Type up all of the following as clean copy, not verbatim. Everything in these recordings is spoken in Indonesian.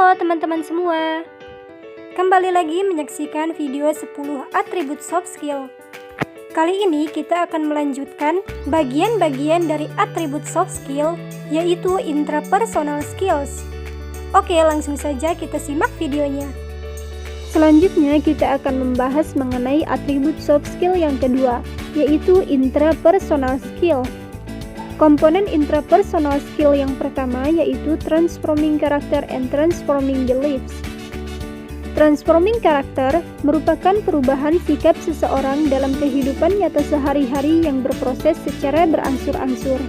Halo teman-teman semua, kembali lagi menyaksikan video 10 atribut soft skill. Kali ini kita akan melanjutkan bagian-bagian dari atribut soft skill, yaitu intrapersonal skills. Oke, langsung saja kita simak videonya. Selanjutnya kita akan membahas mengenai atribut soft skill yang kedua, yaitu intrapersonal skill. Komponen intrapersonal skill yang pertama yaitu transforming character and transforming beliefs. Transforming character merupakan perubahan sikap seseorang dalam kehidupan nyata sehari-hari yang berproses secara berangsur-angsur.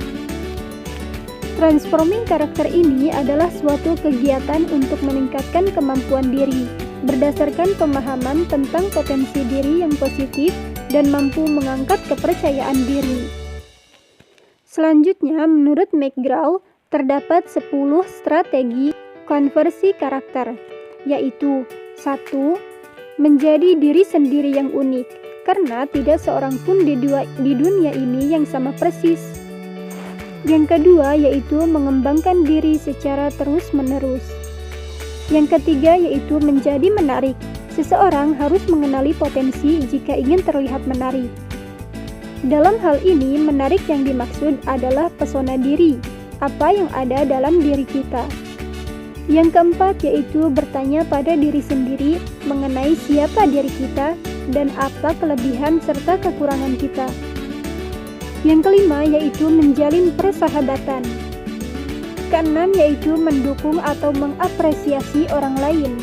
Transforming character ini adalah suatu kegiatan untuk meningkatkan kemampuan diri, berdasarkan pemahaman tentang potensi diri yang positif dan mampu mengangkat kepercayaan diri. Selanjutnya, menurut McGraw, terdapat 10 strategi konversi karakter, yaitu 1. Menjadi diri sendiri yang unik, karena tidak seorang pun di dunia ini yang sama persis. Yang kedua, yaitu mengembangkan diri secara terus-menerus. Yang ketiga, yaitu menjadi menarik. Seseorang harus mengenali potensi jika ingin terlihat menarik. Dalam hal ini, menarik yang dimaksud adalah pesona diri, apa yang ada dalam diri kita. Yang keempat yaitu bertanya pada diri sendiri mengenai siapa diri kita dan apa kelebihan serta kekurangan kita. Yang kelima yaitu menjalin persahabatan. Keenam yaitu mendukung atau mengapresiasi orang lain.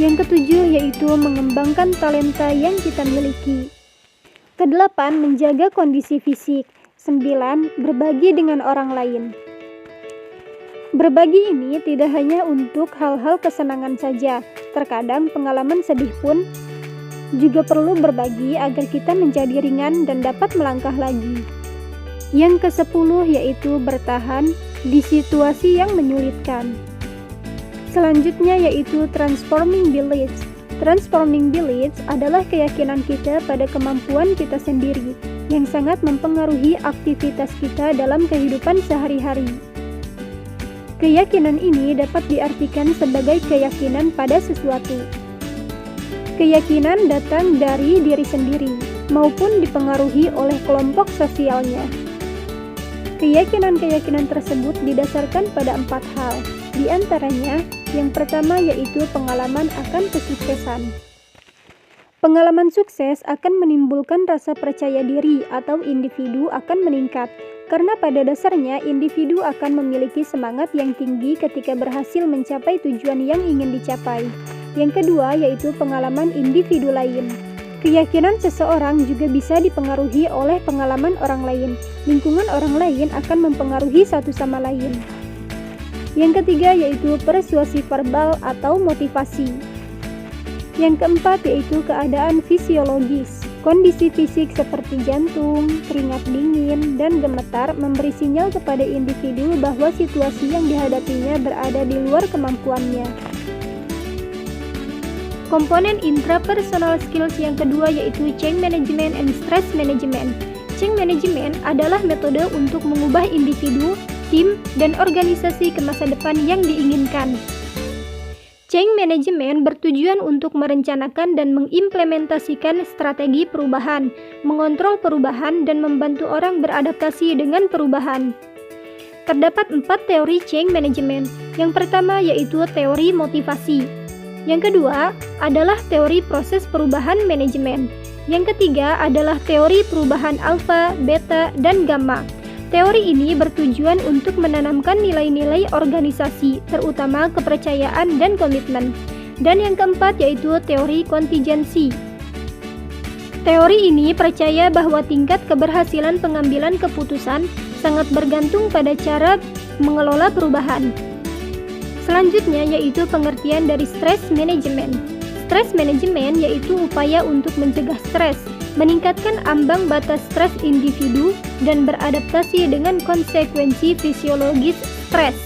Yang ketujuh yaitu mengembangkan talenta yang kita miliki. Kedelapan, menjaga kondisi fisik. 9, berbagi dengan orang lain. Berbagi ini tidak hanya untuk hal-hal kesenangan saja. Terkadang pengalaman sedih pun juga perlu berbagi agar kita menjadi ringan dan dapat melangkah lagi. Yang ke-10 yaitu bertahan di situasi yang menyulitkan. Selanjutnya yaitu transforming beliefs. Transforming beliefs adalah keyakinan kita pada kemampuan kita sendiri yang sangat mempengaruhi aktivitas kita dalam kehidupan sehari-hari. Keyakinan ini dapat diartikan sebagai keyakinan pada sesuatu. Keyakinan datang dari diri sendiri maupun dipengaruhi oleh kelompok sosialnya. Keyakinan-keyakinan tersebut didasarkan pada 4 hal, di antaranya yang pertama yaitu pengalaman akan kesuksesan. Pengalaman sukses akan menimbulkan rasa percaya diri atau individu akan meningkat, karena pada dasarnya individu akan memiliki semangat yang tinggi ketika berhasil mencapai tujuan yang ingin dicapai. Yang kedua yaitu pengalaman individu lain. Keyakinan seseorang juga bisa dipengaruhi oleh pengalaman orang lain. Lingkungan orang lain akan mempengaruhi satu sama lain. Yang ketiga yaitu persuasi verbal atau motivasi. Yang keempat yaitu keadaan fisiologis. Kondisi fisik seperti jantung, keringat dingin, dan gemetar memberi sinyal kepada individu bahwa situasi yang dihadapinya berada di luar kemampuannya. Komponen intrapersonal skills yang kedua yaitu change management and stress management. Change management adalah metode untuk mengubah individu, tim, dan organisasi ke masa depan yang diinginkan. Change management bertujuan untuk merencanakan dan mengimplementasikan strategi perubahan, mengontrol perubahan, dan membantu orang beradaptasi dengan perubahan. Terdapat 4 teori change management. Yang pertama yaitu teori motivasi. Yang kedua adalah teori proses perubahan manajemen. Yang ketiga adalah teori perubahan alfa, beta, dan gamma. Teori ini bertujuan untuk menanamkan nilai-nilai organisasi, terutama kepercayaan dan komitmen. Dan yang keempat yaitu teori kontingensi. Teori ini percaya bahwa tingkat keberhasilan pengambilan keputusan sangat bergantung pada cara mengelola perubahan. Selanjutnya yaitu pengertian dari stress management. Stress management yaitu upaya untuk mencegah stres, meningkatkan ambang batas stres individu, dan beradaptasi dengan konsekuensi fisiologis stres.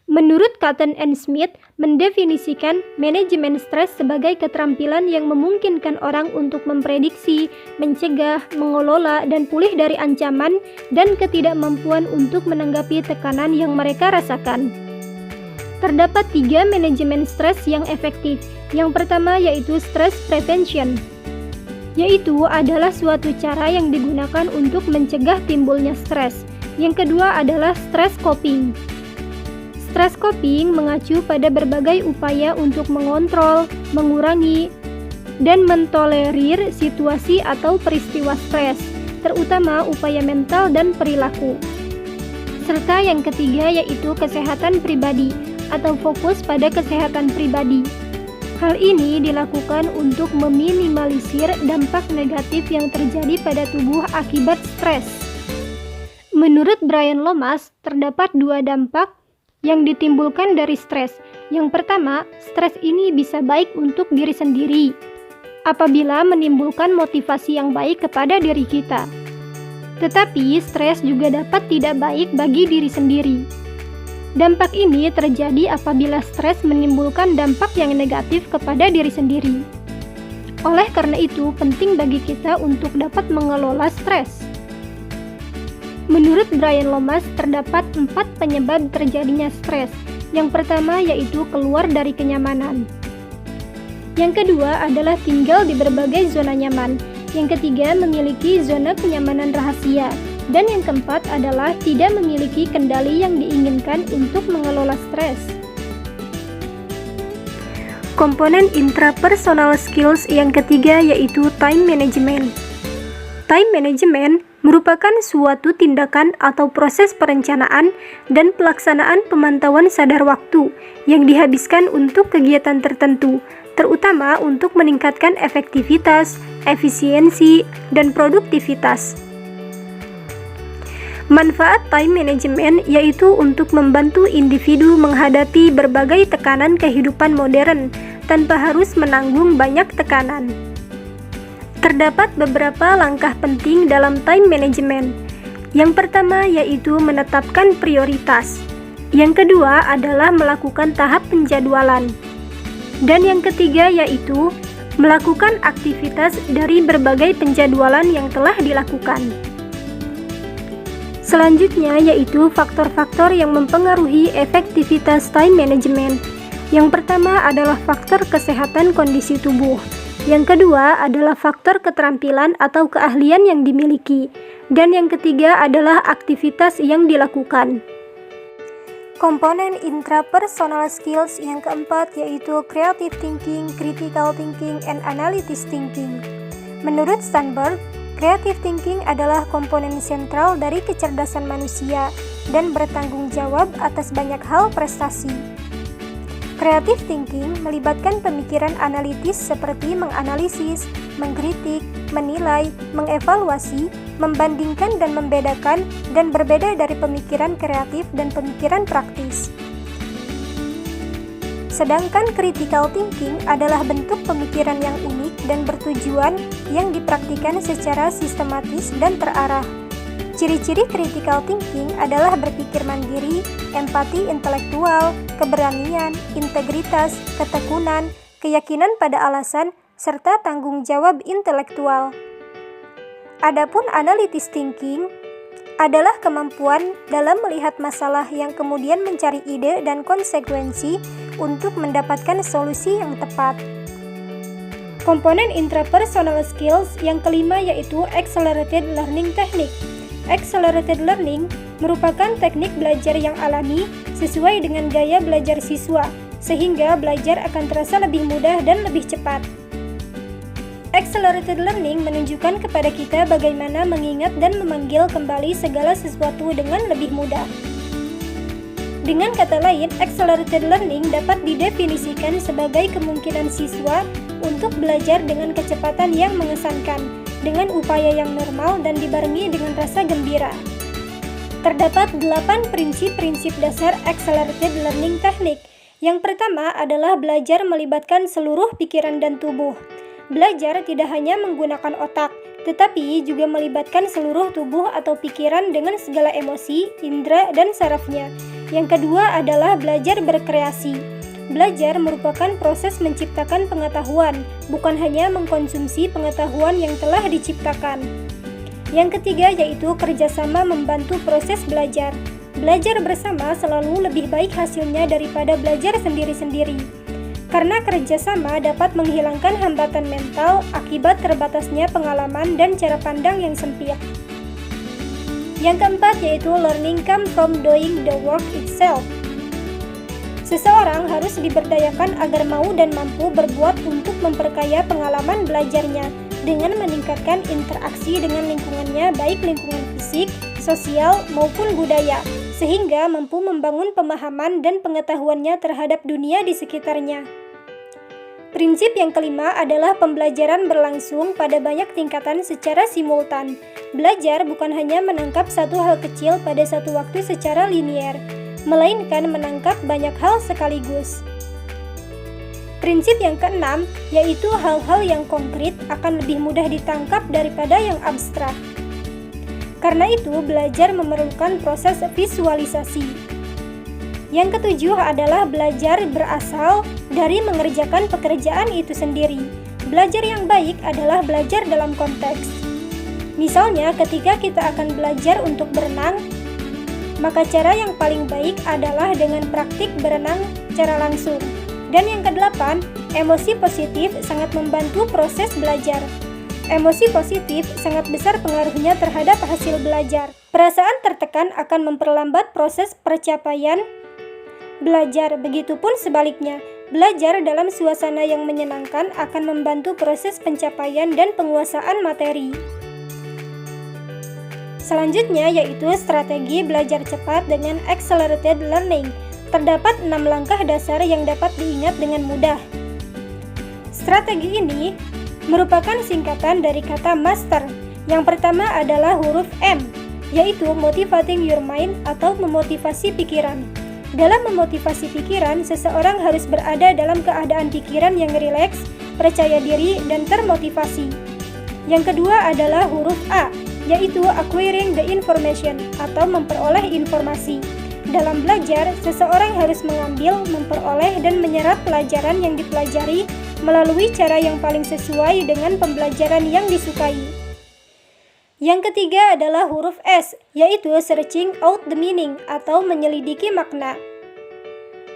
Menurut Cotton and Smith, mendefinisikan manajemen stres sebagai keterampilan yang memungkinkan orang untuk memprediksi, mencegah, mengelola, dan pulih dari ancaman dan ketidakmampuan untuk menanggapi tekanan yang mereka rasakan. Terdapat 3 manajemen stres yang efektif. Yang pertama yaitu stress prevention, yaitu adalah suatu cara yang digunakan untuk mencegah timbulnya stres. Yang kedua adalah stress coping. Stress coping mengacu pada berbagai upaya untuk mengontrol, mengurangi, dan mentolerir situasi atau peristiwa stres, terutama upaya mental dan perilaku. Serta yang ketiga yaitu kesehatan pribadi atau fokus pada kesehatan pribadi. Hal ini dilakukan untuk meminimalisir dampak negatif yang terjadi pada tubuh akibat stres. Menurut Brian Lomas, terdapat 2 dampak yang ditimbulkan dari stres. Yang pertama, stres ini bisa baik untuk diri sendiri apabila menimbulkan motivasi yang baik kepada diri kita. Tetapi stres juga dapat tidak baik bagi diri sendiri. Dampak ini terjadi apabila stres menimbulkan dampak yang negatif kepada diri sendiri. Oleh karena itu, penting bagi kita untuk dapat mengelola stres. Menurut Brian Lomas, terdapat 4 penyebab terjadinya stres. Yang pertama yaitu keluar dari kenyamanan. Yang kedua adalah tinggal di berbagai zona nyaman. Yang ketiga memiliki zona kenyamanan rahasia. Dan yang keempat adalah tidak memiliki kendali yang diinginkan untuk mengelola stres. Komponen intrapersonal skills yang ketiga yaitu time management. Time management merupakan suatu tindakan atau proses perencanaan dan pelaksanaan pemantauan sadar waktu yang dihabiskan untuk kegiatan tertentu, terutama untuk meningkatkan efektivitas, efisiensi, dan produktivitas. Manfaat time management yaitu untuk membantu individu menghadapi berbagai tekanan kehidupan modern tanpa harus menanggung banyak tekanan. Terdapat beberapa langkah penting dalam time management. Yang pertama yaitu menetapkan prioritas. Yang kedua adalah melakukan tahap penjadwalan. Dan yang ketiga yaitu melakukan aktivitas dari berbagai penjadwalan yang telah dilakukan. Selanjutnya yaitu faktor-faktor yang mempengaruhi efektivitas time management. Yang pertama adalah faktor kesehatan kondisi tubuh. Yang kedua adalah faktor keterampilan atau keahlian yang dimiliki. Dan yang ketiga adalah aktivitas yang dilakukan. Komponen intrapersonal skills yang keempat yaitu creative thinking, critical thinking, and analytic thinking. Menurut Sternberg, creative thinking adalah komponen sentral dari kecerdasan manusia dan bertanggung jawab atas banyak hal prestasi. Creative thinking melibatkan pemikiran analitis seperti menganalisis, mengkritik, menilai, mengevaluasi, membandingkan dan membedakan, dan berbeda dari pemikiran kreatif dan pemikiran praktis. Sedangkan critical thinking adalah bentuk pemikiran yang unik dan bertujuan yang dipraktikkan secara sistematis dan terarah. Ciri-ciri critical thinking adalah berpikir mandiri, empati intelektual, keberanian, integritas, ketekunan, keyakinan pada alasan, serta tanggung jawab intelektual. Adapun analytic thinking adalah kemampuan dalam melihat masalah yang kemudian mencari ide dan konsekuensi untuk mendapatkan solusi yang tepat. Komponen intrapersonal skills yang kelima yaitu accelerated learning technique. Accelerated learning merupakan teknik belajar yang alami sesuai dengan gaya belajar siswa, sehingga belajar akan terasa lebih mudah dan lebih cepat. Accelerated learning menunjukkan kepada kita bagaimana mengingat dan memanggil kembali segala sesuatu dengan lebih mudah. Dengan kata lain, accelerated learning dapat didefinisikan sebagai kemungkinan siswa untuk belajar dengan kecepatan yang mengesankan, dengan upaya yang normal dan dibarengi dengan rasa gembira. Terdapat 8 prinsip-prinsip dasar accelerated learning technique. Yang pertama adalah belajar melibatkan seluruh pikiran dan tubuh. Belajar tidak hanya menggunakan otak, tetapi juga melibatkan seluruh tubuh atau pikiran dengan segala emosi, indera, dan sarafnya. Yang kedua adalah belajar berkreasi. Belajar merupakan proses menciptakan pengetahuan, bukan hanya mengkonsumsi pengetahuan yang telah diciptakan. Yang ketiga yaitu kerjasama membantu proses belajar. belajar bersama selalu lebih baik hasilnya daripada belajar sendiri-sendiri. Karena kerjasama dapat menghilangkan hambatan mental akibat terbatasnya pengalaman dan cara pandang yang sempit. Yang keempat yaitu learning comes from doing the work itself. Seseorang harus diberdayakan agar mau dan mampu berbuat untuk memperkaya pengalaman belajarnya dengan meningkatkan interaksi dengan lingkungannya, baik lingkungan fisik, sosial, maupun budaya, sehingga mampu membangun pemahaman dan pengetahuannya terhadap dunia di sekitarnya. Prinsip yang kelima adalah pembelajaran berlangsung pada banyak tingkatan secara simultan. Belajar bukan hanya menangkap satu hal kecil pada satu waktu secara linier, melainkan menangkap banyak hal sekaligus. Prinsip yang keenam, yaitu hal-hal yang konkret akan lebih mudah ditangkap daripada yang abstrak. Karena itu, belajar memerlukan proses visualisasi. Yang ketujuh adalah belajar berasal dari mengerjakan pekerjaan itu sendiri. Belajar yang baik adalah belajar dalam konteks. Misalnya, ketika kita akan belajar untuk berenang, maka cara yang paling baik adalah dengan praktik berenang secara langsung. Dan yang kedelapan, emosi positif sangat membantu proses belajar. Emosi positif sangat besar pengaruhnya terhadap hasil belajar. Perasaan tertekan akan memperlambat proses percapaian belajar, begitupun sebaliknya. Belajar dalam suasana yang menyenangkan akan membantu proses pencapaian dan penguasaan materi. Selanjutnya yaitu strategi belajar cepat dengan accelerated learning. Terdapat 6 langkah dasar yang dapat diingat dengan mudah. Strategi ini merupakan singkatan dari kata master. Yang pertama adalah huruf M, yaitu motivating your mind atau memotivasi pikiran. Dalam memotivasi pikiran, seseorang harus berada dalam keadaan pikiran yang rileks, percaya diri, dan termotivasi. Yang kedua adalah huruf A, yaitu acquiring the information atau memperoleh informasi. Dalam belajar, seseorang harus mengambil, memperoleh, dan menyerap pelajaran yang dipelajari melalui cara yang paling sesuai dengan pembelajaran yang disukai. Yang ketiga adalah huruf S, yaitu searching out the meaning atau menyelidiki makna.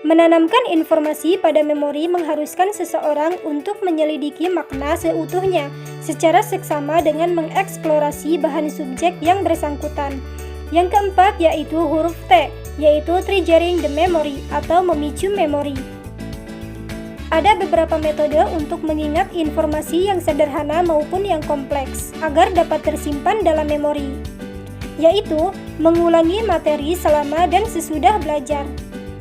Menanamkan informasi pada memori mengharuskan seseorang untuk menyelidiki makna seutuhnya secara seksama dengan mengeksplorasi bahan subjek yang bersangkutan. Yang keempat yaitu huruf T, yaitu triggering the memory atau memicu memori. Ada beberapa metode untuk mengingat informasi yang sederhana maupun yang kompleks agar dapat tersimpan dalam memori, yaitu mengulangi materi selama dan sesudah belajar,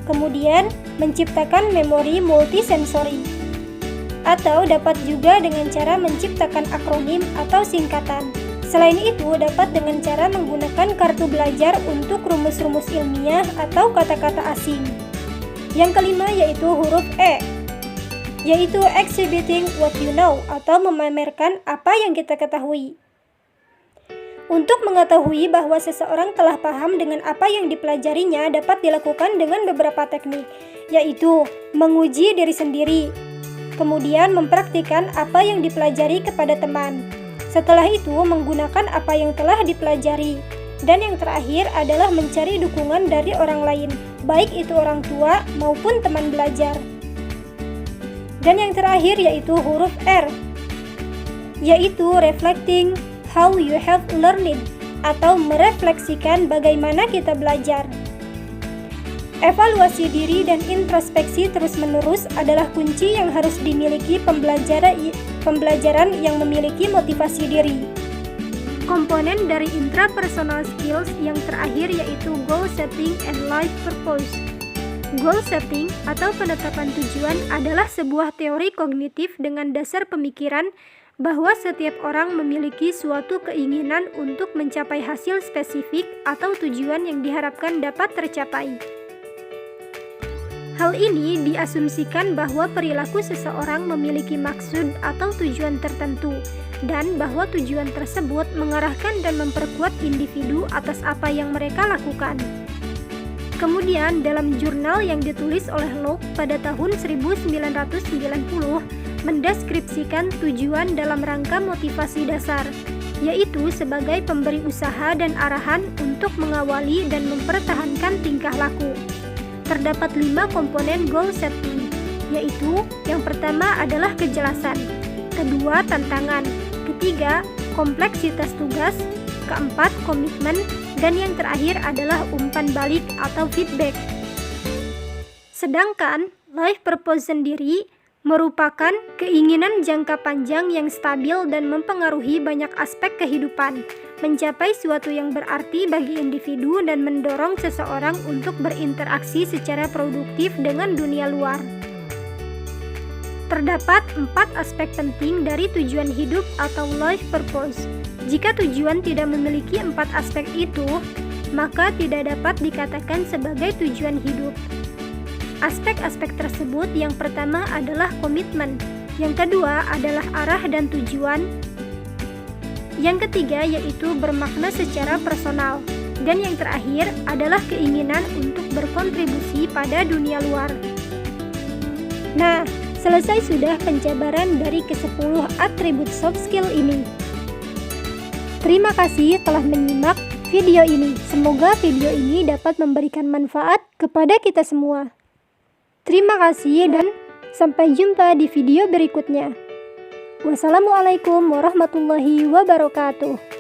kemudian menciptakan memori multisensori, atau dapat juga dengan cara menciptakan akronim atau singkatan. Selain itu, dapat dengan cara menggunakan kartu belajar untuk rumus-rumus ilmiah atau kata-kata asing. Yang kelima yaitu huruf E, yaitu exhibiting what you know atau memamerkan apa yang kita ketahui. Untuk mengetahui bahwa seseorang telah paham dengan apa yang dipelajarinya dapat dilakukan dengan beberapa teknik, yaitu menguji diri sendiri, kemudian mempraktikkan apa yang dipelajari kepada teman, setelah itu menggunakan apa yang telah dipelajari, dan yang terakhir adalah mencari dukungan dari orang lain, baik itu orang tua maupun teman belajar. Dan yang terakhir yaitu huruf R, yaitu reflecting how you have learned atau merefleksikan bagaimana kita belajar. Evaluasi diri dan introspeksi terus-menerus adalah kunci yang harus dimiliki pembelajaran yang memiliki motivasi diri. Komponen dari intrapersonal skills yang terakhir yaitu goal setting and life purpose. Goal setting atau penetapan tujuan adalah sebuah teori kognitif dengan dasar pemikiran bahwa setiap orang memiliki suatu keinginan untuk mencapai hasil spesifik atau tujuan yang diharapkan dapat tercapai. Hal ini diasumsikan bahwa perilaku seseorang memiliki maksud atau tujuan tertentu, dan bahwa tujuan tersebut mengarahkan dan memperkuat individu atas apa yang mereka lakukan. Kemudian, dalam jurnal yang ditulis oleh Locke pada tahun 1990, mendeskripsikan tujuan dalam rangka motivasi dasar, yaitu sebagai pemberi usaha dan arahan untuk mengawali dan mempertahankan tingkah laku. Terdapat 5 komponen goal setting, yaitu yang pertama adalah kejelasan, kedua tantangan, ketiga kompleksitas tugas, keempat komitmen, dan yang terakhir adalah umpan balik atau feedback. Sedangkan life purpose sendiri merupakan keinginan jangka panjang yang stabil dan mempengaruhi banyak aspek kehidupan, mencapai suatu yang berarti bagi individu dan mendorong seseorang untuk berinteraksi secara produktif dengan dunia luar. Terdapat 4 aspek penting dari tujuan hidup atau life purpose. Jika tujuan tidak memiliki 4 aspek itu, maka tidak dapat dikatakan sebagai tujuan hidup. Aspek-aspek tersebut yang pertama adalah komitmen, yang kedua adalah arah dan tujuan, yang ketiga yaitu bermakna secara personal, dan yang terakhir adalah keinginan untuk berkontribusi pada dunia luar. Nah, selesai sudah penjabaran dari ke-10 atribut soft skill ini. Terima kasih telah menyimak video ini. Semoga video ini dapat memberikan manfaat kepada kita semua. Terima kasih dan sampai jumpa di video berikutnya. Wassalamualaikum warahmatullahi wabarakatuh.